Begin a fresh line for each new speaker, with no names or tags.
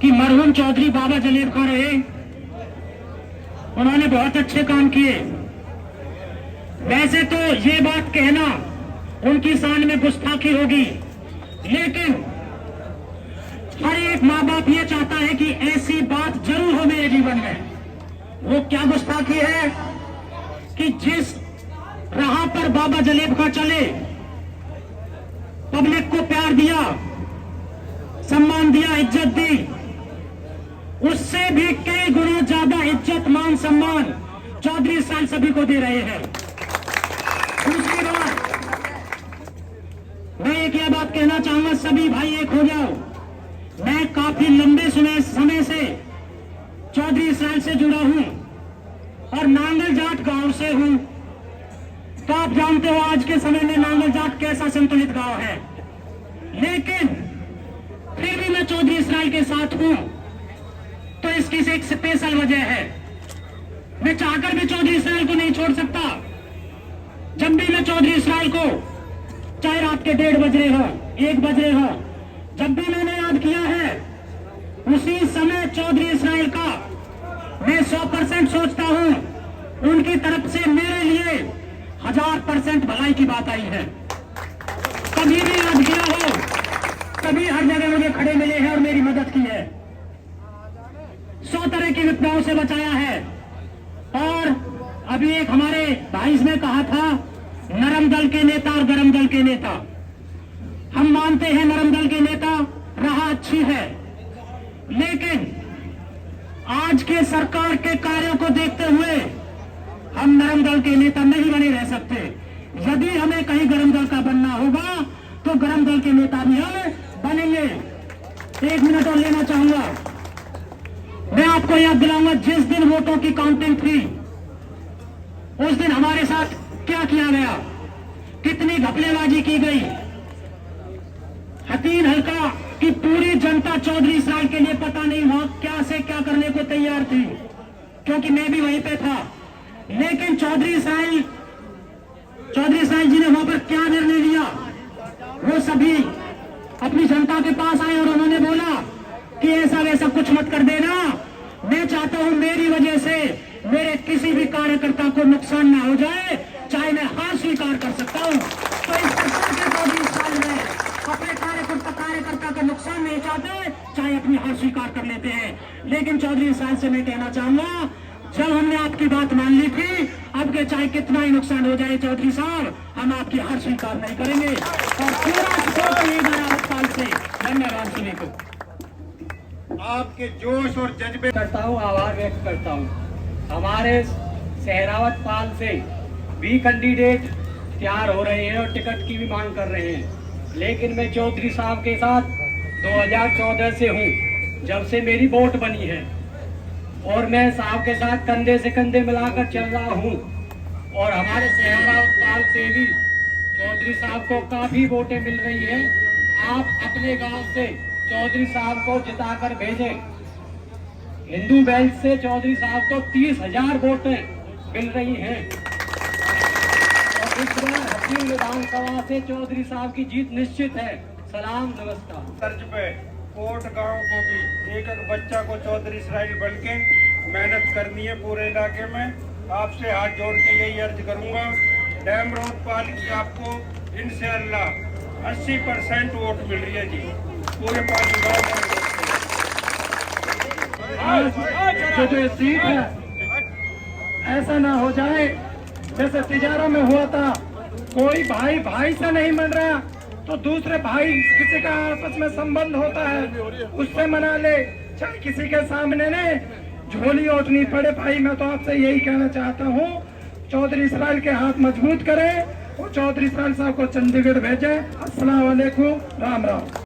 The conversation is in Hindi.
कि मरहूम चौधरी बाबा जलेब खां रहे, उन्होंने बहुत अच्छे काम किए। वैसे तो ये बात कहना उनकी शान में गुस्ताखी होगी, लेकिन हर एक माँ बाप ये चाहता है कि ऐसी बात जरूर हो मेरे जीवन में। वो क्या गुस्ताखी है कि जिस राह पर बाबा जलेब खां चले, पब्लिक को प्यार दिया, सम्मान दिया, इज्जत दी, उससे भी कई गुना ज्यादा इज्जत, मान, सम्मान चौधरी साल सभी को दे रहे हैं। दूसरी बात, मैं एक यह बात कहना चाहूंगा, सभी भाई एक हो जाओ। मैं काफी लंबे समय से चौधरी साल से जुड़ा हूं और नांगल जाट गांव से हूं। तो आप जानते हो आज के समय में नांगल जाट कैसा संतुलित गांव है, लेकिन फिर भी मैं चौधरी इसराइल के साथ हूं। तो इसकी से एक स्पेशल वजह है, मैं चाहकर भी चौधरी इसराइल को नहीं छोड़ सकता। जब भी मैं चौधरी इसराइल को, चाहे रात के 1:30 बज रहे हो, 1 बज रहे हो, जब भी मैंने याद किया है, उसी समय चौधरी इसराइल का मैं 100% सोचता हूं उनकी तरफ से मेरे लिए 1000% भलाई की बात आई है। कभी भी याद किया हो, कभी हर जगह मुझे खड़े मिले हैं और मेरी मदद की है, 100 तरह की विपदाओं से बचाया है। और अभी एक हमारे भाई ने कहा था, नरम दल के नेता और गरम दल के नेता। हम मानते हैं नरम दल के नेता राह अच्छी है, लेकिन आज के सरकार के कार्यों को देखते हुए हम नरम दल के नेता नहीं बने रह सकते। यदि हमें कहीं गरम दल का बनना होगा तो गरम दल के नेता भी हम बनेंगे। 1 मिनट और लेना चाहूंगा। मैं आपको याद दिलाऊंगा, जिस दिन वोटों की काउंटिंग थी, उस दिन हमारे साथ क्या किया गया, कितनी घपलेबाजी की गई। हतीन हल्का की पूरी जनता चौधरी इसराइल के लिए पता नहीं वहां क्या से क्या करने को तैयार थी, क्योंकि मैं भी वहीं पे था। लेकिन चौधरी इसराइल जी ने वहां पर क्या निर्णय लिया, वो सभी अपनी जनता के पास आए और उन्होंने बोला कि ऐसा वैसा कुछ मत कर देना। मैं चाहता हूं मेरी वजह से मेरे किसी भी कार्यकर्ता को नुकसान ना हो जाए, चाहे मैं हार स्वीकार कर सकता हूं। तो इस प्रकार के चौधरी इसराइल में अपने कार्यकर्ता का नुकसान नहीं चाहते, चाहे अपनी हार स्वीकार कर लेते हैं। लेकिन चौधरी इसराइल से मैं कहना चाहूंगा, जब हमने आपकी बात मान ली थी, अब के चाहे कितना ही नुकसान हो जाए चौधरी साहब, हम आपकी हार स्वीकार नहीं करेंगे और पूरा सपोर्ट मिलेगा साल से। धन्यवाद सुनी को।
आपके जोश और जज्बे
करता हूँ, आभार व्यक्त करता हूँ। हमारे सहरावत पाल से भी कैंडिडेट तैयार हो रहे हैं और टिकट की भी मांग कर रहे हैं, लेकिन मैं चौधरी साहब के साथ 2014 से हूँ, जब से मेरी वोट बनी है, और मैं साहब के साथ कंधे से कंधे मिलाकर चल रहा हूँ। और हमारे सहरावत पाल से भी चौधरी साहब को काफी वोटें मिल रही है। आप अपने गांव से चौधरी साहब को जिताकर भेजें। हिंदू बेल्ट से चौधरी साहब को 30,000 वोटें मिल रही हैं और इस बार हसीन विधानसभा से चौधरी साहब की जीत निश्चित है। सलाम, नमस्कार।
तर्ज पे कोट गांव को भी एक बच्चा को चौधरी इसराइल बन के मेहनत करनी है पूरे इलाके में। आपसे हाथ जोड़ के यही अर्ज करूंगा, डैम रोड पाल की आपको इंशाअल्लाह 80% वोट मिल रही है जी, पूरे 5 गाँव में।
जो सीट है, ऐसा ना हो जाए जैसे तिजारा में हुआ था, कोई भाई भाई से नहीं मिल रहा तो दूसरे भाई, किसी का आपस में संबंध होता है उससे मना ले, चाहे किसी के सामने ने झोली ओटनी पड़े। भाई मैं तो आपसे यही कहना चाहता हूँ, चौधरी इसराइल के हाथ मजबूत करें और चौधरी इसराइल साहब को चंडीगढ़ भेजें। अस्सलाम वालेकुम, राम राम।